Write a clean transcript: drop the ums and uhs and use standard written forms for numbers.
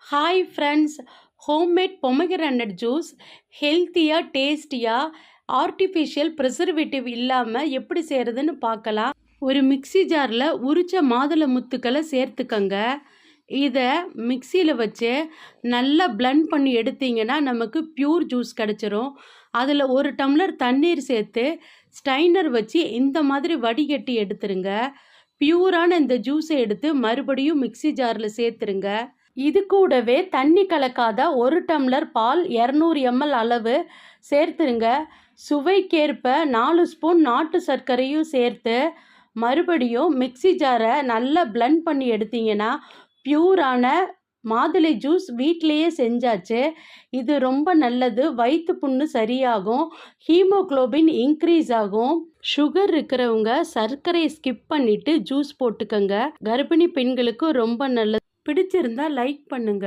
Hi friends, homemade பொமகிரானட் juice ஹெல்த்தியாக டேஸ்டியாக artificial preservative இல்லாமல் எப்படி செய்கிறதுன்னு பார்க்கலாம். ஒரு மிக்ஸி ஜாரில் உரிச்ச மாதுளை முத்துக்களை சேர்த்துக்கங்க. இதை மிக்சியில் வச்சு நல்லா பிளெண்ட் பண்ணி எடுத்தீங்கன்னா நமக்கு பியூர் ஜூஸ் கிடச்சிரும். அதில் 1 டம்ளர் தண்ணீர் சேர்த்து ஸ்டைனர் வச்சு இந்த மாதிரி வடிகட்டி எடுத்துருங்க. பியூரான இந்த ஜூஸை எடுத்து மறுபடியும் மிக்ஸி ஜாரில் சேர்த்துருங்க. இது கூடவே தண்ணி கலக்காத 1 டம்ளர் பால் 200 ml அளவு சேர்த்துருங்க. சுவைக்கேற்ப 4 ஸ்பூன் நாட்டு சர்க்கரையும் சேர்த்து மறுபடியும் மிக்ஸி ஜாரை நல்லா பிளெண்ட் பண்ணி எடுத்தீங்கன்னா பியூரான மாதுளை ஜூஸ் வீட்டிலையே செஞ்சாச்சு. இது ரொம்ப நல்லது. வயிற்று புண்ணு சரியாகும், ஹீமோக்ளோபின் இன்க்ரீஸ் ஆகும். சுகர் இருக்கிறவங்க சர்க்கரையை ஸ்கிப் பண்ணிட்டு ஜூஸ் போட்டுக்கங்க. கர்ப்பிணி பெண்களுக்கு ரொம்ப நல்லது. பிடிச்சிருந்தா லைக் பண்ணுங்க.